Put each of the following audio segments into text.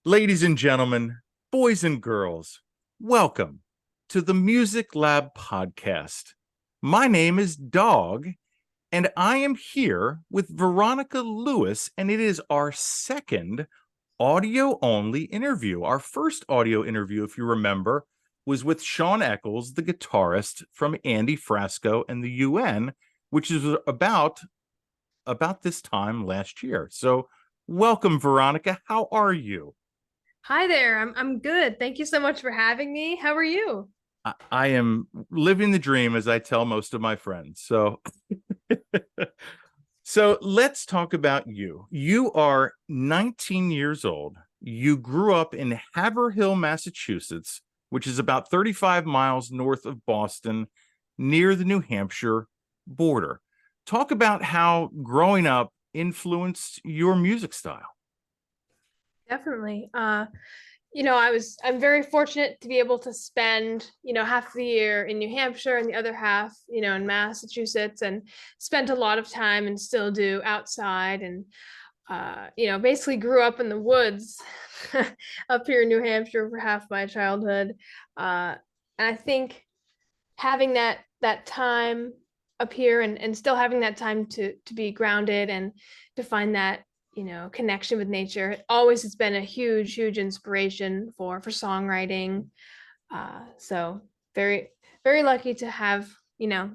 Ladies and gentlemen, boys and girls, welcome to the Music Lab podcast. My name is Dogg, and I am here with Veronica Lewis, and it is our second audio only interview. Our first audio interview, if you remember, was with Sean Eccles, the guitarist from Andy Frasco and the UN, which is about this time last year. So, welcome, Veronica. How are you? Hi there. I'm good. Thank you so much for having me. How are you? I am living the dream, as I tell most of my friends. So let's talk about you. You are 19 years old. You grew up in Haverhill, Massachusetts, which is about 35 miles north of Boston, near the New Hampshire border. Talk about how growing up influenced your music style. Definitely. I'm very fortunate to be able to spend, half the year in New Hampshire and the other half, in Massachusetts, and spent a lot of time and still do outside and basically grew up in the woods up here in New Hampshire for half my childhood. And I think having that time up here and still having that time to be grounded and to find that connection with nature always has been a huge inspiration for songwriting. So very very lucky to have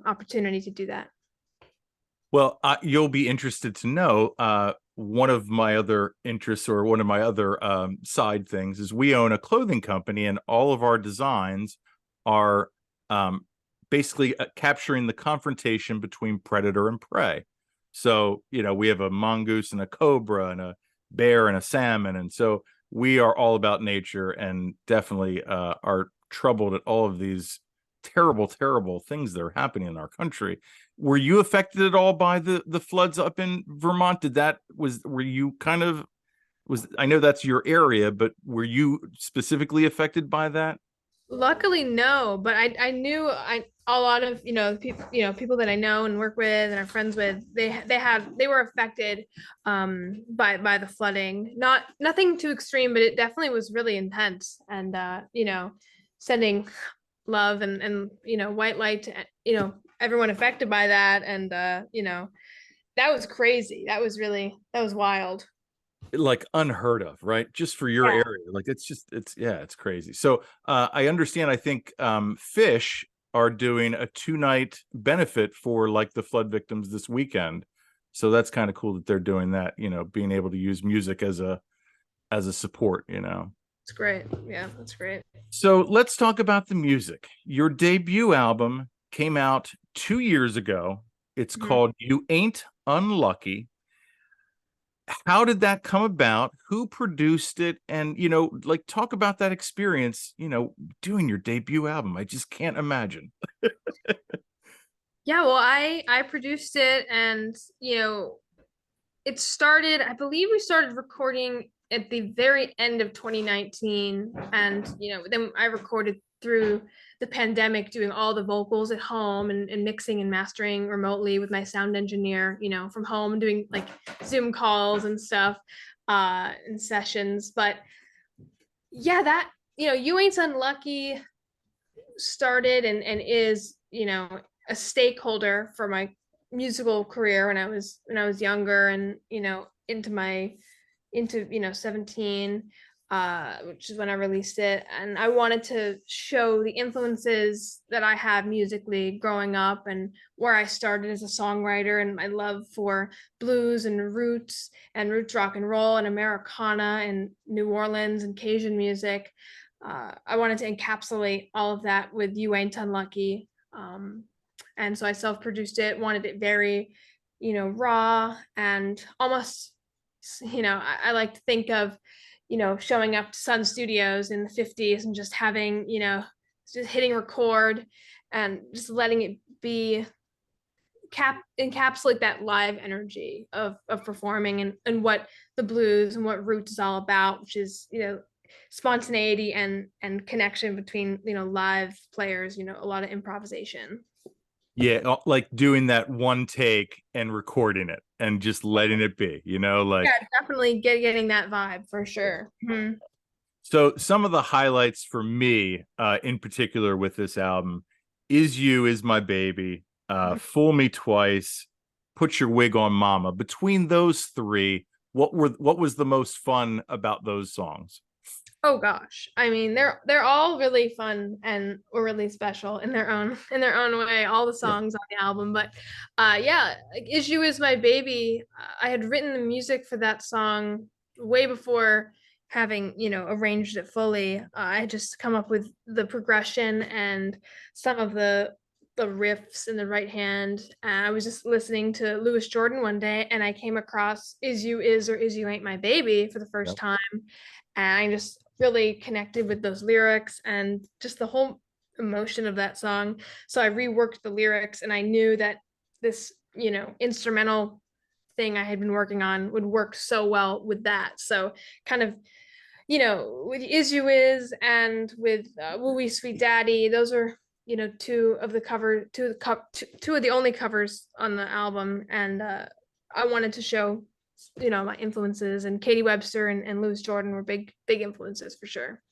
opportunity to do that. Well, you'll be interested to know one of my other interests, or one of my other side things, is we own a clothing company, and all of our designs are basically capturing the confrontation between predator and prey. So, we have a mongoose and a cobra and a bear and a salmon. And so we are all about nature, and definitely are troubled at all of these terrible, terrible things that are happening in our country. Were you affected at all by the floods up in Vermont? Were you kind of, was, I know that's your area, but were you specifically affected by that? Luckily, no, but I knew a lot of people that I know and work with and are friends with. They were affected by the flooding. Nothing too extreme, but it definitely was really intense. And sending love and white light to everyone affected by that. And that was crazy. That was wild. Like unheard of, right? Just for your Yeah. area. Like it's crazy. So I understand, I think Fish are doing a 2-night benefit for like the flood victims this weekend. So that's kind of cool that they're doing that, being able to use music as a support. It's great. Yeah, that's great. So let's talk about the music. Your debut album came out 2 years ago. It's Mhm. called You Ain't Unlucky. How did that come about? Who produced it? And, like, talk about that experience, doing your debut album. I just can't imagine. Yeah, well, I produced it, and it started, I believe we started recording at the very end of 2019. And then I recorded through the pandemic, doing all the vocals at home and mixing and mastering remotely with my sound engineer, from home, doing like Zoom calls and stuff, and sessions. But yeah, that You Ain't Unlucky started and is a stakeholder for my musical career when I was younger, and into 17, which is when I released it. And I wanted to show the influences that I had musically growing up, and where I started as a songwriter, and my love for blues and roots rock and roll and Americana and New Orleans and Cajun music. I wanted to encapsulate all of that with You Ain't Unlucky. And so I self-produced it, wanted it very, raw and almost, I like to think of, showing up to Sun Studios in the 50s and just having, just hitting record and just letting it be encapsulate that live energy of performing, and what the blues and what roots is all about, which is spontaneity and connection between live players, a lot of improvisation. Yeah, like doing that one take and recording it and just letting it be, like, Yeah, definitely getting that vibe for sure. Mhm. So some of the highlights for me, in particular with this album, "Is You Is My Baby," "Fool Me Twice," "Put Your Wig on Mama." Between those three, what was the most fun about those songs? Oh gosh. I mean, they're all really fun and were really special in their own in their own way, all the Sure. songs on the album. But yeah, like Issue is My Baby. I had written the music for that song way before having, arranged it fully. I had just come up with the progression and some of the riffs in the right hand. And I was just listening to Louis Jordan one day and I came across Is You Is or Is You Ain't My Baby for the first Yep. time, and I just really connected with those lyrics and just the whole emotion of that song. So I reworked the lyrics and I knew that this, instrumental thing I had been working on would work so well with that. So kind of, with Is You Is and with Woo Wee Sweet Daddy, those are, two of the only covers on the album. And I wanted to show, my influences, and Katie Webster and Louis Jordan were big influences for sure.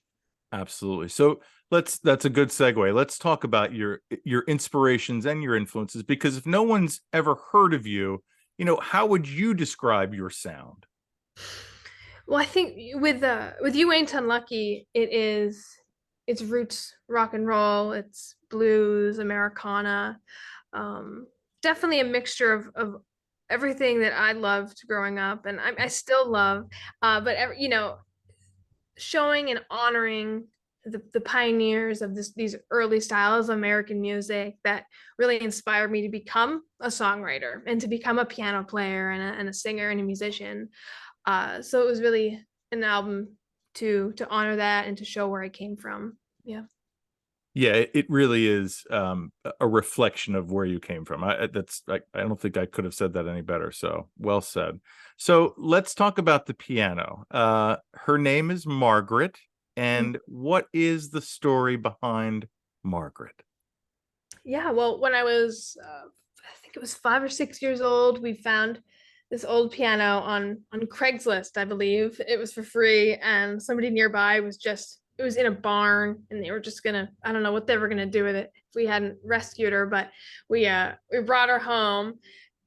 Absolutely. So that's a good segue. Let's talk about your inspirations and your influences, because if no one's ever heard of you, how would you describe your sound? Well, I think with You Ain't Unlucky, it's roots rock and roll, it's blues, Americana, um, definitely a mixture of everything that I loved growing up, and I still love, but showing and honoring the pioneers of these early styles of American music that really inspired me to become a songwriter and to become a piano player and a singer and a musician. So it was really an album to honor that and to show where I came from. Yeah. Yeah, it really is a reflection of where you came from. I don't think I could have said that any better. So well said. So let's talk about the piano. Her name is Margaret, and what is the story behind Margaret? Yeah, well, when I was, I think it was 5 or 6 years old, we found this old piano on Craigslist, I believe. It was for free, and somebody nearby it was in a barn, and they were just gonna, I don't know what they were gonna do with it if we hadn't rescued her, but we brought her home,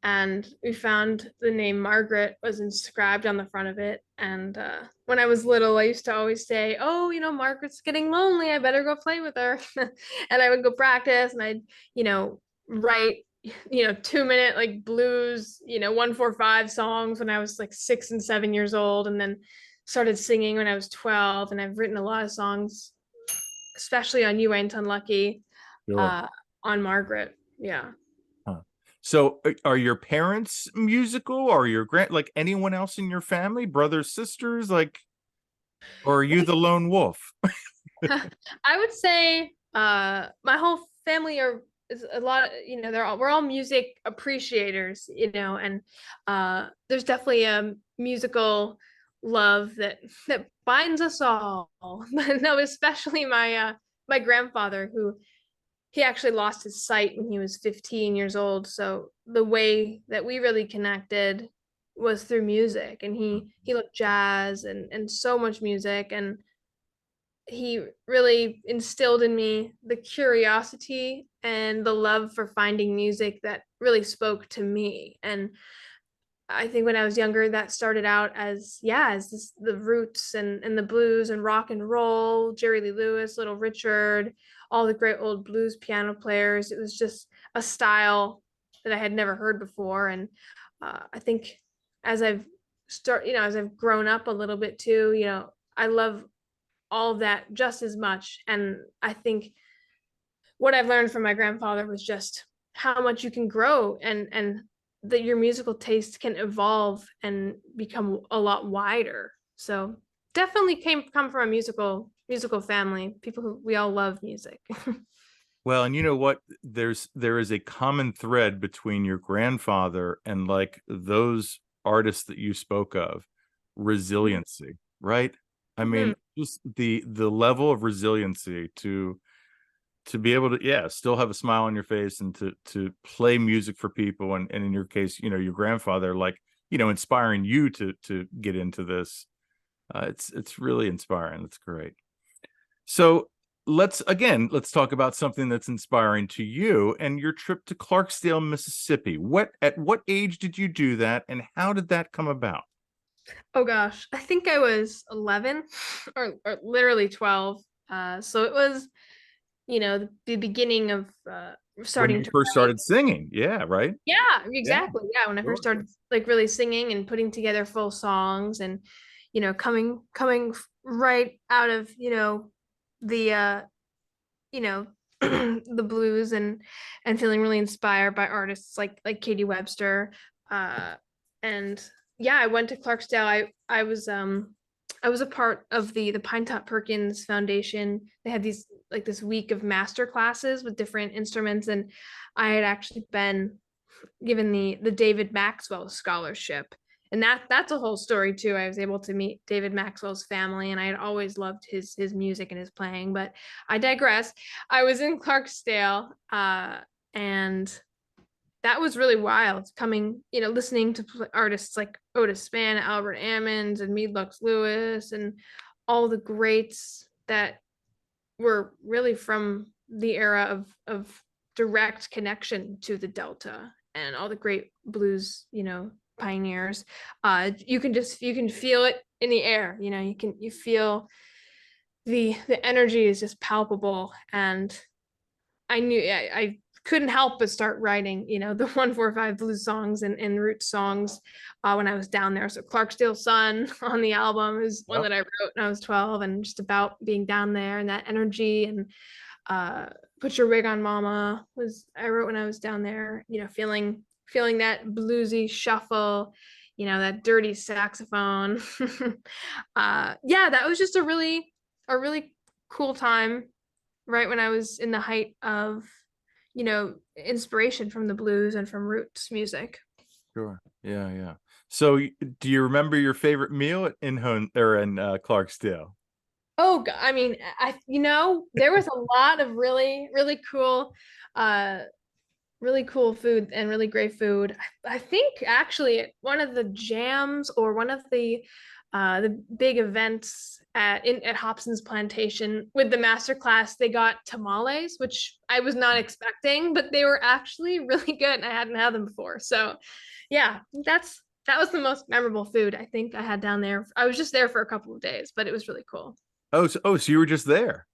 and we found the name Margaret was inscribed on the front of it. And when I was little, I used to always say, "Oh, Margaret's getting lonely. I better go play with her." And I would go practice, and I'd, write, 2 minute like blues, 145 songs when I was like 6 and 7 years old, and then started singing when I was 12. And I've written a lot of songs, especially on You Ain't Unlucky, Sure. uh, on Margaret. Yeah. Huh. So are your parents musical? Or your like anyone else in your family, brothers, sisters, like, or are you the lone wolf? I would say my whole family are is a lot, we're all music appreciators, and there's definitely a musical love that binds us all. No, especially my grandfather, who he actually lost his sight when he was 15 years old. So the way that we really connected was through music, and he loved jazz and so much music. And he really instilled in me the curiosity and the love for finding music that really spoke to me. And I think when I was younger, that started out as, yeah, as the roots and the blues and rock and roll, Jerry Lee Lewis, Little Richard, all the great old blues piano players. It was just a style that I had never heard before. And I think as as I've grown up a little bit too, I love all of that just as much. And I think what I've learned from my grandfather was just how much you can grow, and that your musical taste can evolve and become a lot wider. So definitely come from a musical family, people who we all love music. Well, and you know what? There is a common thread between your grandfather and like those artists that you spoke of, resiliency, right? I Mhm. mean, just the level of resiliency to be able to, yeah, still have a smile on your face and to play music for people, and in your case, your grandfather, like, inspiring you to get into this. It's really inspiring. That's great. So let's talk about something that's inspiring to you and your trip to Clarksdale, Mississippi. At what age did you do that, and how did that come about? Oh gosh, I think I was 11 or literally 12. So it was, the beginning of When starting you to first write. started singing, yeah, right? Yeah, Yeah, exactly. Yeah, when I first sure. started like really singing and putting together full songs and right out of, the you know, the blues and feeling really inspired by artists like Katie Webster. And yeah, I went to Clarksdale. I was a part of the Pine Top Perkins Foundation. They had these like this week of master classes with different instruments, and I had actually been given the David Maxwell scholarship. And that's a whole story too. I was able to meet David Maxwell's family, and I had always loved his music and his playing. But I digress. I was in Clarksdale, and that was really wild. Coming, listening to artists like Otis Spann, Albert Ammons, and Mead Lux Lewis, and all the greats that were really from the era of direct connection to the Delta and all the great blues, pioneers. You can feel it in the air. You feel the energy is just palpable. And I couldn't help but start writing, the 145 blues songs and root songs when I was down there. So Clarksdale Sun on the album is one Yep. that I wrote when I was 12, and just about being down there and that energy. And uh, Put Your Wig on Mama was I wrote when I was down there, feeling that bluesy shuffle, that dirty saxophone. Yeah, that was just a really cool time right when I was in the height of, inspiration from the blues and from roots music. Sure. Yeah, yeah. So, do you remember your favorite meal in Clarksdale? Oh, I mean, there was a lot of really, uh, really cool food and really great food. I think actually one of the jams or one of the big events at Hobson's Plantation with the master class, they got tamales, which I was not expecting, but they were actually really good and I hadn't had them before. So yeah, that was the most memorable food I think I had down there. I was just there for a couple of days, but it was really cool. So you were just there.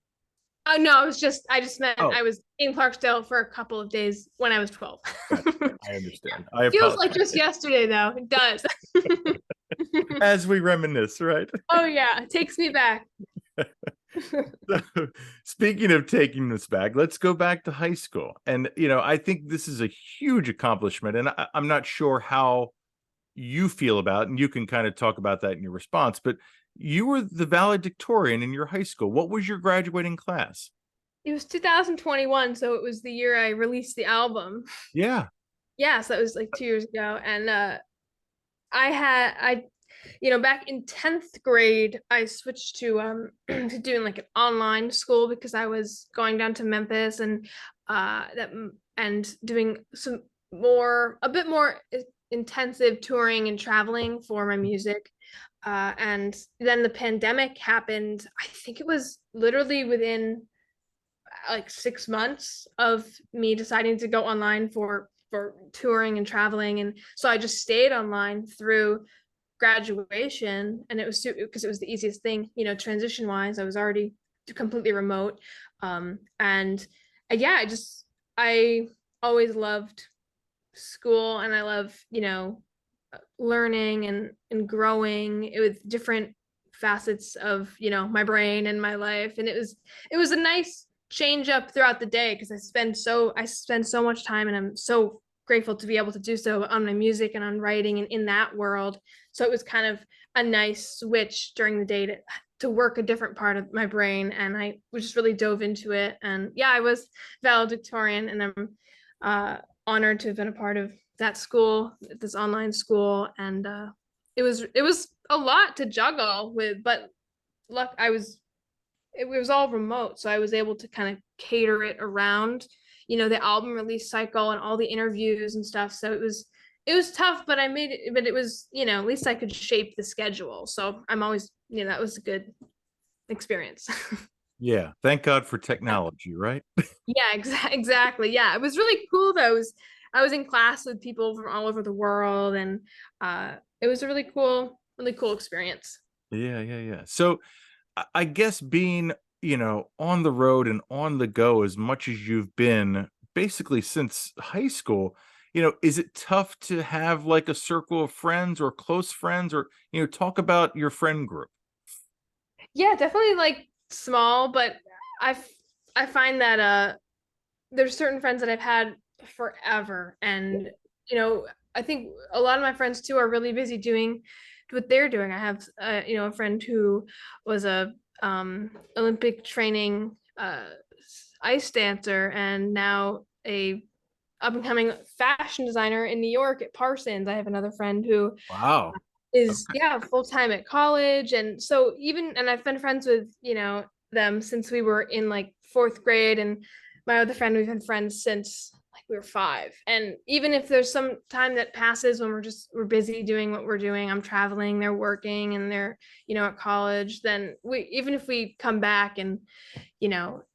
Oh no, I just meant Oh, I was in Clarksdale for a couple of days when I was 12. gotcha. I understand. I Feels apologize. like just yesterday though. It does. As we reminisce, right? Oh yeah, it takes me back. So, speaking of taking us back, let's go back to high school. And, I think this is a huge accomplishment. And I'm not sure how you feel about it, and you can kind of talk about that in your response, but you were the valedictorian in your high school. What was your graduating class? It was 2021, so it was the year I released the album. Yeah. Yeah, so that was like 2 years ago. And I back in 10th grade, I switched to to doing like an online school because I was going down to Memphis and that and doing a bit more intensive touring and traveling for my music. And then the pandemic happened. I think it was literally within like 6 months of me deciding to go online for touring and traveling. And so I just stayed online through graduation, and it was because it was the easiest thing, transition wise. I was already completely remote. And yeah, I always loved school, and I love, learning and growing with different facets of, my brain and my life. And it was a nice change up throughout the day because I spend so much time, and I'm so grateful to be able to do so on my music and on writing and in that world. So it was kind of a nice switch during the day to work a different part of my brain, and I just really dove into it. And yeah, I was valedictorian, and I'm honored to have been a part of that school, this online school. And it was a lot to juggle with, but luck it was all remote, so I was able to kind of cater it around, the album release cycle and all the interviews and stuff. So it was tough, but I made it, but it was, at least I could shape the schedule. So I'm always, that was a good experience. Yeah, thank God for technology, right? Yeah, exactly. Yeah, it was really cool though. I was in class with people from all over the world, and it was a really cool experience. Yeah, yeah, yeah. So I guess being, on the road and on the go as much as you've been basically since high school, is it tough to have like a circle of friends or close friends or, talk about your friend group? Yeah, definitely like small, but I f- I find that there's certain friends that I've had forever, and I think a lot of my friends too are really busy doing what they're doing. I have a friend who was a Olympic training ice dancer, and now a up and coming fashion designer in New York at Parsons. I have another friend who Wow. is, Okay. yeah, full time at college, and so even and I've been friends with them since we were in like fourth grade, and my other friend, we've been friends since like we were five. And even if there's some time that passes when we're busy doing what we're doing, I'm traveling, they're working, and they're at college, then we, even if we come back and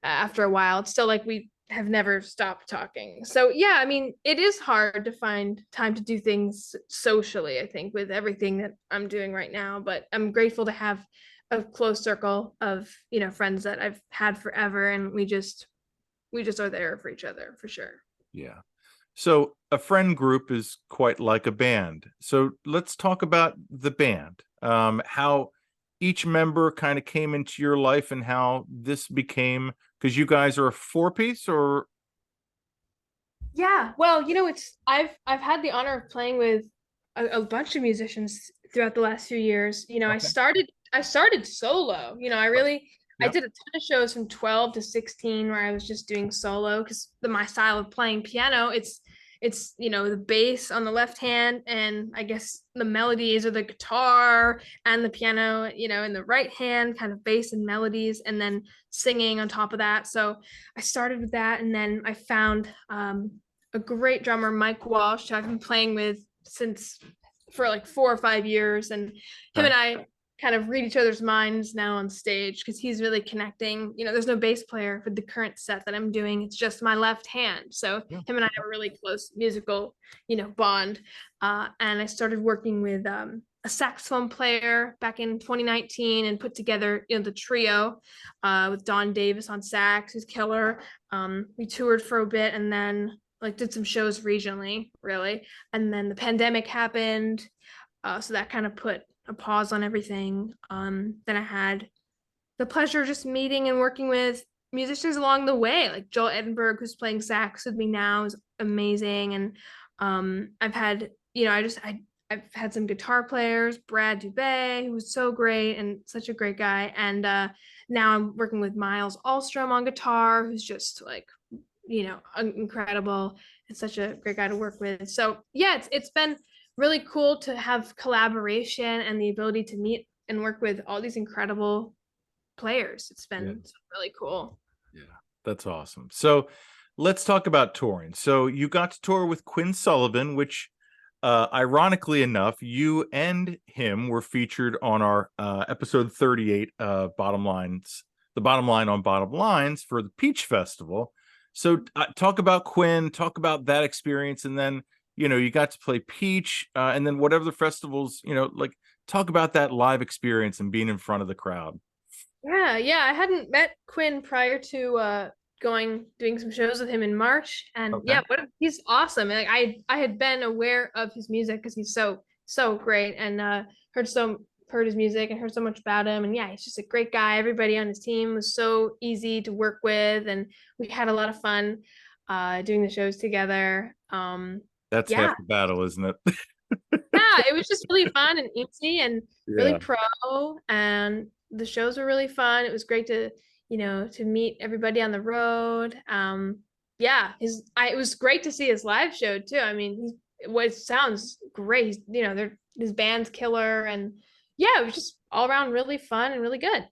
after a while, it's still like we have never stopped talking. So yeah, I mean, it is hard to find time to do things socially, I think, with everything that I'm doing right now, but I'm grateful to have a close circle of, friends that I've had forever, and we just are there for each other for sure. Yeah. So a friend group is quite like a band. So let's talk about the band. How each member kind of came into your life and how this became, because you guys are a four piece or Yeah, well, it's I've had the honor of playing with a bunch of musicians throughout the last few years. okay. I started solo. Right. I Yep. did a ton of shows from 12 to 16 where I was just doing solo, because my style of playing piano, it's the bass on the left hand, and I guess the melodies are the guitar and the piano, in the right hand, kind of bass and melodies, and then singing on top of that. So I started with that, and then I found a great drummer, Mike Walsh, who I've been playing with since for like 4 or 5 years, and him Okay. and I kind of read each other's minds now on stage, because he's really connecting. There's no bass player for the current set that I'm doing. It's just my left hand. So Yeah. him and I have a really close musical, bond. And I started working with a saxophone player back in 2019, and put together, the trio with Don Davis on sax, who's killer. We toured for a bit, and then like did some shows regionally, really. And then the pandemic happened, so that kind of put a pause on everything. Then I had the pleasure of just meeting and working with musicians along the way, like Joel Edinburgh, who's playing sax with me now, is amazing. And I've had, I've had some guitar players, Brad Dubay, who was so great and such a great guy. And now I'm working with Miles Alstrom on guitar, who's just like, incredible. It's such a great guy to work with. So yeah, it's been really cool to have collaboration and the ability to meet and work with all these incredible players. It's Yeah. been really cool. Yeah. That's awesome. So let's talk about touring. So you got to tour with Quinn Sullivan, which ironically enough, you and him were featured on our episode 38 Bottom Lines, the bottom line on Bottom Lines for the Peach Festival. So talk about Quinn, talk about that experience, and then you got to play Peach, and then whatever the festivals, like talk about that live experience and being in front of the crowd. Yeah, yeah. I hadn't met Quinn prior to doing some shows with him in March. And Okay. yeah, he's awesome. Like I had been aware of his music because he's so great, and heard his music and heard so much about him. And yeah, he's just a great guy. Everybody on his team was so easy to work with, and we had a lot of fun doing the shows together. That's half Yeah, the battle, isn't it? yeah, it was just really fun and easy and really Yeah. pro. And the shows were really fun. It was great to, to meet everybody on the road. Yeah, it was great to see his live show too. I mean, what sounds great. His band's killer, and yeah, it was just all around really fun and really good.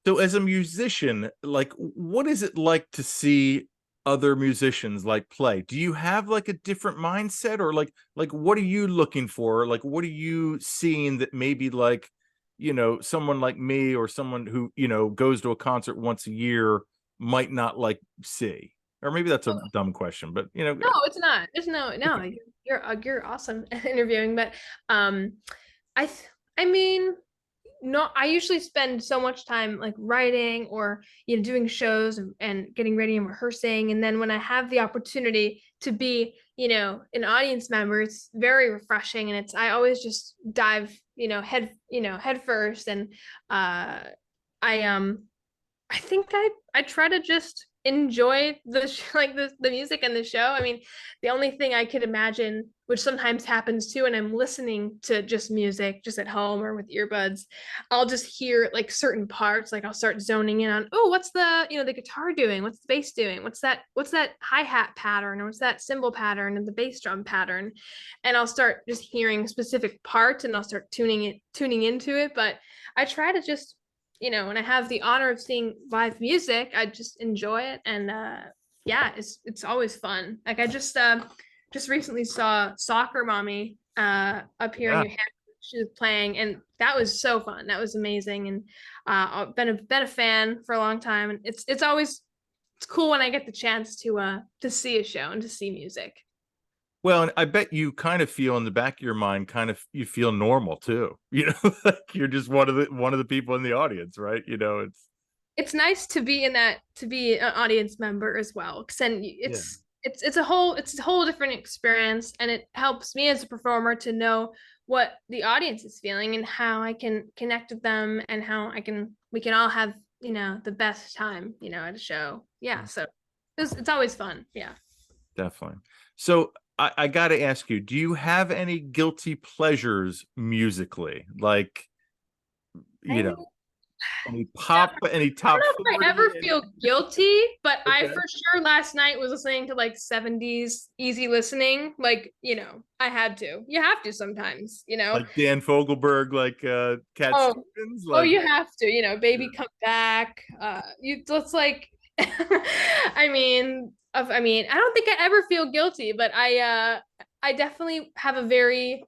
So as a musician, like what is it like to see other musicians like play, do you have like a different mindset, or like what are you looking for? Like what are you seeing that maybe like, someone like me or someone who, goes to a concert once a year might not like see? Or maybe that's a dumb question, but No, it's not. There's no. You're awesome at interviewing, but um, I mean, no, I usually spend so much time like writing or doing shows and getting ready and rehearsing, and then when I have the opportunity to be an audience member, it's very refreshing, and I always just dive head first, and I I think I try to just enjoy like the music and the show. I mean, the only thing I could imagine, which sometimes happens too, and I'm listening to just music just at home or with earbuds, I'll just hear like certain parts, like I'll start zoning in on, oh, what's the guitar doing? What's the bass doing? What's that hi-hat pattern? Or what's that cymbal pattern and the bass drum pattern? And I'll start just hearing specific parts and I'll start tuning into it. But I try to just when I have the honor of seeing live music, I just enjoy it, and yeah, it's always fun. Like I just recently saw Soccer Mommy up here in yeah. New Hampshire. She was playing, and that was so fun. That was amazing, and I've been a fan for a long time, and it's cool when I get the chance to see a show and to see music. Well, and I bet you kind of feel in the back of your mind, kind of you feel normal too. Like you're just one of the people in the audience, right? It's nice to be in that to be an audience member as well, because then Yeah. it's a whole different experience, and it helps me as a performer to know what the audience is feeling and how I can connect with them, and how we can all have the best time at a show. Yeah, so it's always fun. Yeah. Definitely. So I got to ask you, do you have any guilty pleasures musically? Like, you I know, any don't top know if I 40? ever feel guilty, but I Okay. for sure last night was listening to like 70s easy listening. Like, I had to. You have to sometimes. Like Dan Fogelberg, like Cat Oh, Stevens, oh, like you have to, yeah. baby come back. You it's like I mean, I don't think I ever feel guilty, but I definitely have a very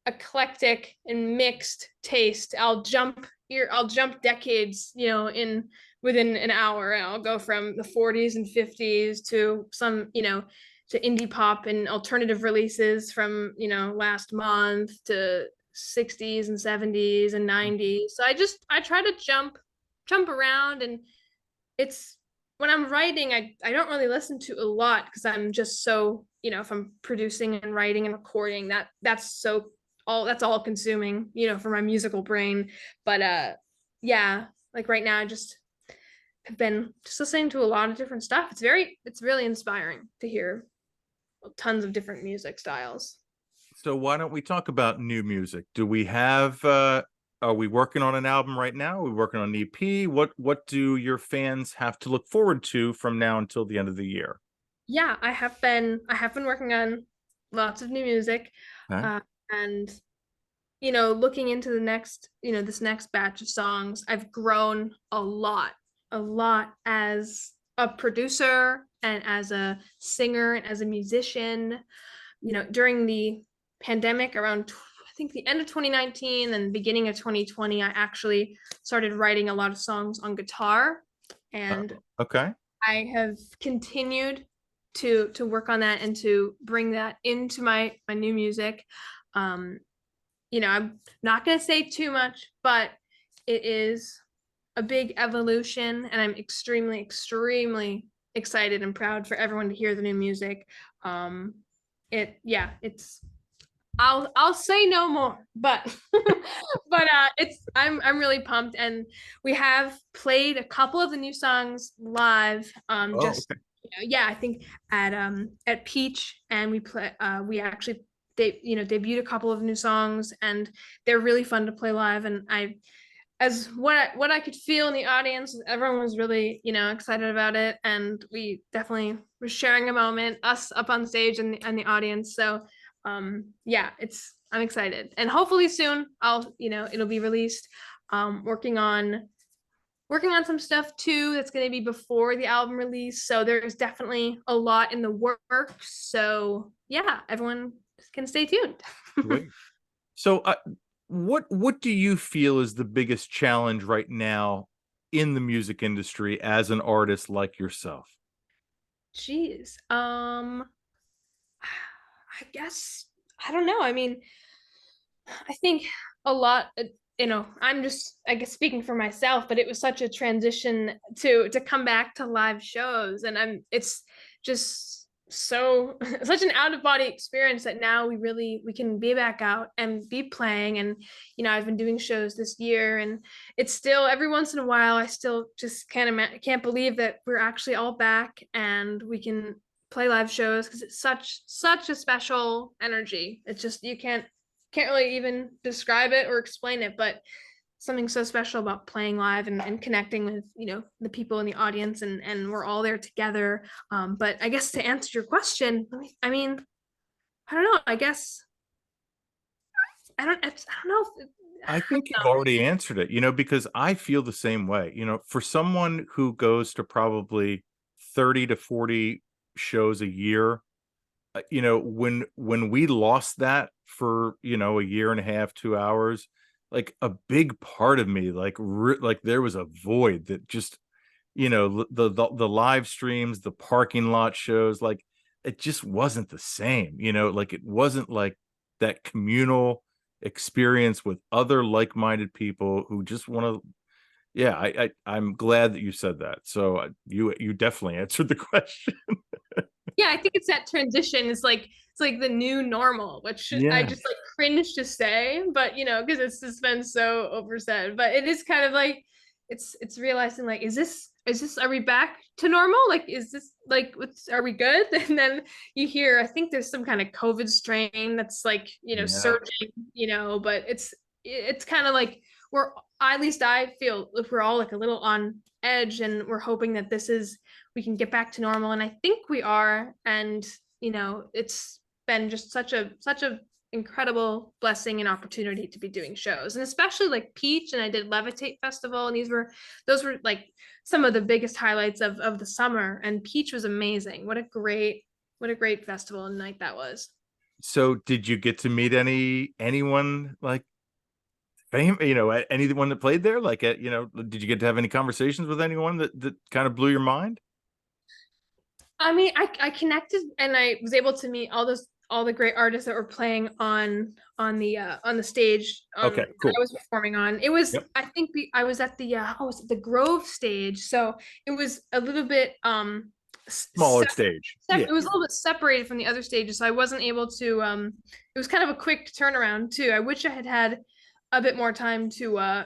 eclectic and mixed taste. I'll jump decades, in within an hour, and I'll go from the 40s and 50s to to indie pop and alternative releases from, last month to 60s and 70s and 90s. So I try to jump around, and it's when I'm writing, I don't really listen to a lot because I'm just so, if I'm producing and writing and recording, that's all consuming, for my musical brain. But yeah, like right now I just have been just listening to a lot of different stuff. It's really inspiring to hear tons of different music styles. So why don't we talk about new music? Do we have are we working on an album right now? Are we working on an EP? What do your fans have to look forward to from now until the end of the year? Yeah, I have been working on lots of new music, Okay. and looking into this next batch of songs, I've grown a lot as a producer and as a singer and as a musician. During the pandemic around I think the end of 2019 and beginning of 2020, I actually started writing a lot of songs on guitar, and Oh, okay. I have continued to work on that and to bring that into my new music. Um, I'm not going to say too much, but it is a big evolution, and I'm extremely, extremely excited and proud for everyone to hear the new music. Yeah, I'll say no more, but but I'm really pumped, and we have played a couple of the new songs live. Oh, Just okay. yeah, I think at Peach, and we actually debuted a couple of new songs, and they're really fun to play live. And as what I could feel in the audience, everyone was really excited about it, and we definitely were sharing a moment, us up on stage and the audience. So yeah, I'm excited, and hopefully soon it'll be released. Working on working on some stuff too that's going to be before the album release. So there's definitely a lot in the works. So yeah, everyone can stay tuned. Great. So, what do you feel is the biggest challenge right now in the music industry as an artist like yourself? Jeez. I guess I don't know. I mean, I think a lot, I'm just, I guess, speaking for myself, but it was such a transition to come back to live shows, and it's just so such an out of body experience that now we can be back out and be playing. And I've been doing shows this year, and it's still every once in a while I still just can't believe that we're actually all back and we can play live shows, because it's such a special energy. It's just you can't really even describe it or explain it, but something so special about playing live and connecting with the people in the audience, and we're all there together. But I guess to answer your question, I mean, I don't know. I guess I don't know if I I think don't you've know. already answered it, because I feel the same way. For someone who goes to probably 30 to 40 shows a year, when we lost that for, a year and a half, 2 hours, like a big part of me, like there was a void that just, the live streams, the parking lot shows, like it just wasn't the same, like it wasn't like that communal experience with other like-minded people who just want to. Yeah, I'm glad that you said that. So you definitely answered the question. Yeah, I think it's that transition. It's like the new normal, which I Yeah, just like cringe to say, but because it's just been so oversaid. But it is kind of like it's realizing, like, is this are we back to normal? Like, is this like are we good? And then you hear, I think there's some kind of COVID strain that's like yeah. surging, but it's kind of like we're, at least I feel like we're all like a little on edge, and we're hoping that we can get back to normal, and I think we are. And it's been just such a incredible blessing and opportunity to be doing shows, and especially like Peach, and I did Levitate Festival, and those were like some of the biggest highlights of the summer. And Peach was amazing. What a great festival and night that was. So did you get to meet anyone like anyone that played there? Like did you get to have any conversations with anyone that kind of blew your mind? I mean, I connected, and I was able to meet all the great artists that were playing on the stage Okay, that I cool. was performing on. It was, Yep. I think, I was at the Grove stage, so it was a little bit Smaller stage. Yeah. it was a little bit separated from the other stages, so I wasn't able to. It was kind of a quick turnaround too. I wish I had had a bit more time to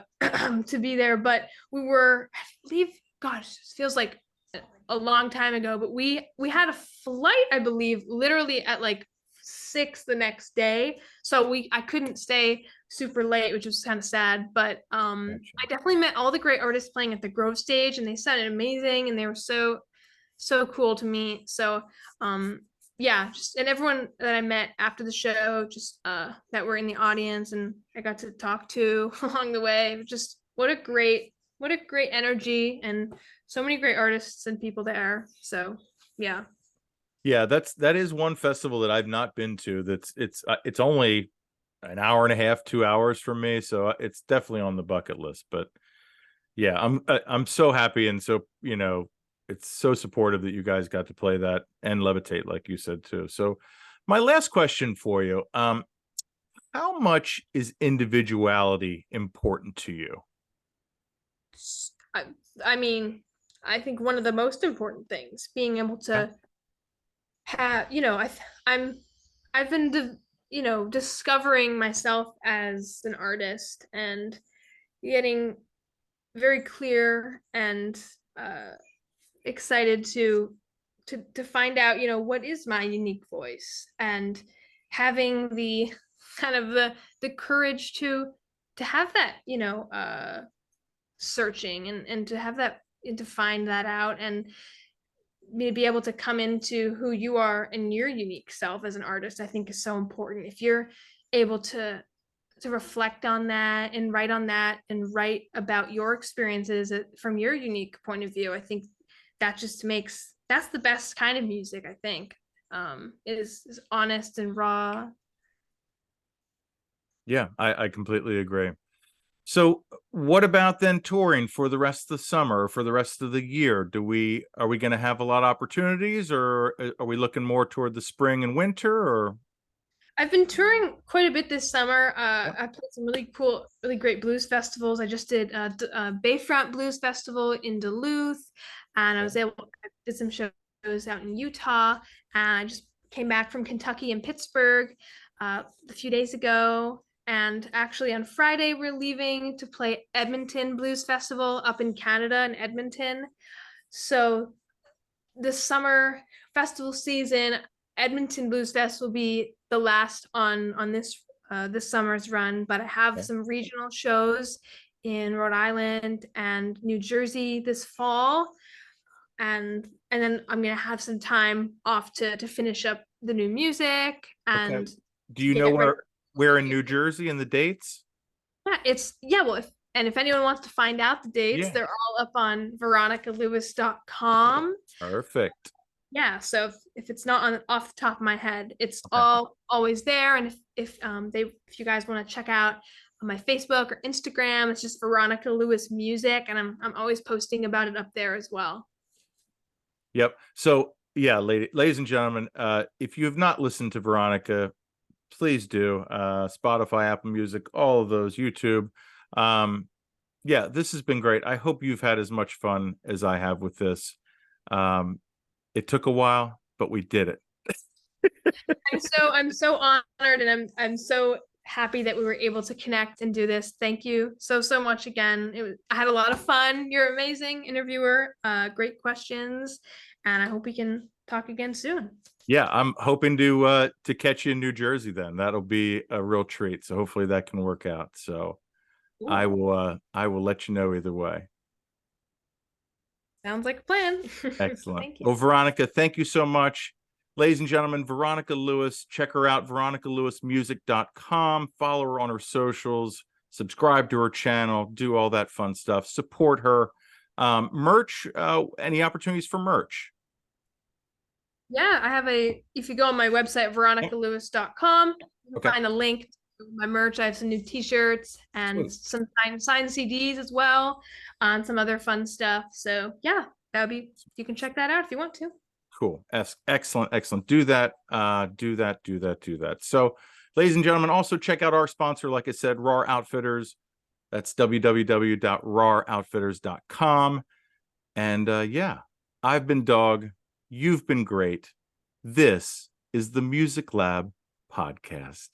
to be there, but we were, I believe, gosh, it feels like a long time ago, but we had a flight, I believe, literally at like 6 the next day. So I couldn't stay super late, which was kind of sad. But Gotcha. I definitely met all the great artists playing at the Grove stage, and they sounded amazing, and they were so cool to meet. So yeah, just, and everyone that I met after the show, just that were in the audience and I got to talk to along the way. Just what a great energy, and so many great artists and people there. So yeah. Yeah, that is one festival that I've not been to. It's only an hour and a half, 2 hours from me, so it's definitely on the bucket list. But yeah, I'm so happy, and so it's so supportive that you guys got to play that and Levitate, like you said too. So my last question for you, how much is individuality important to you? I, I mean, I think one of the most important things, being able Okay. to have, I'm I've been discovering myself as an artist, and getting very clear and excited to find out, what is my unique voice, and having the kind of the courage to have that, searching, and to have that, and to find that out, and be able to come into who you are and your unique self as an artist. I think is so important. If you're able reflect on that and write on that and write about your experiences from your unique point of view. I think that just makes that's the best kind of music, I think. Is honest and raw. Yeah, I completely agree. So what about then touring for the rest of the summer, or for the rest of the year? Are we going to have a lot of opportunities, or are we looking more toward the spring and winter, or? I've been touring quite a bit this summer. Yeah. I played some really cool, really great blues festivals. I just did Bayfront Blues Festival in Duluth, and I did some shows out in Utah, and I just came back from Kentucky and Pittsburgh a few days ago. And actually, on Friday, we're leaving to play Edmonton Blues Festival up in Canada in Edmonton. So this summer festival season, Edmonton Blues Fest will be the last on this summer's run, but I have Okay. some regional shows in Rhode Island and New Jersey this fall, and then I'm gonna have some time off to finish up the new music Okay. and Do you know get ready. where in New Jersey and the dates? Yeah, well, if anyone wants to find out the dates, Yeah. they're all up on veronicalewis.com. Perfect. Yeah, so if it's not on off the top of my head, it's Okay. all always there. And if you guys want to check out on my Facebook or Instagram, it's just Veronica Lewis Music, and I'm always posting about it up there as well. Yep. So yeah, ladies and gentlemen, if you have not listened to Veronica, please do. Spotify, Apple Music, all of those, YouTube. Yeah, this has been great. I hope you've had as much fun as I have with this. It took a while, but we did it. I'm so honored, and I'm so happy that we were able to connect and do this. Thank you so much again. I had a lot of fun. You're amazing interviewer. Great questions, and I hope we can talk again soon. Yeah, I'm hoping to catch you in New Jersey then. That'll be a real treat. So hopefully that can work out. So Cool. I will let you know either way. Sounds like a plan. Excellent. Thank you. Well, Veronica, thank you so much. Ladies and gentlemen, Veronica Lewis, check her out, veronicalewismusic.com. Follow her on her socials, subscribe to her channel, do all that fun stuff. Support her. Merch, any opportunities for merch? Yeah, if you go on my website, veronicalewis.com, you Okay. can find a link to my merch. I have some new t-shirts and Sweet. some signed CDs as well, and some other fun stuff. So yeah, you can check that out if you want to. Cool. Excellent. Excellent. Do that. Do that. Do that. Do that. So, ladies and gentlemen, also check out our sponsor, like I said, RAR Outfitters. That's www.raroutfitters.com. And yeah, I've been Dogg. You've been great. This is the Music Lab podcast.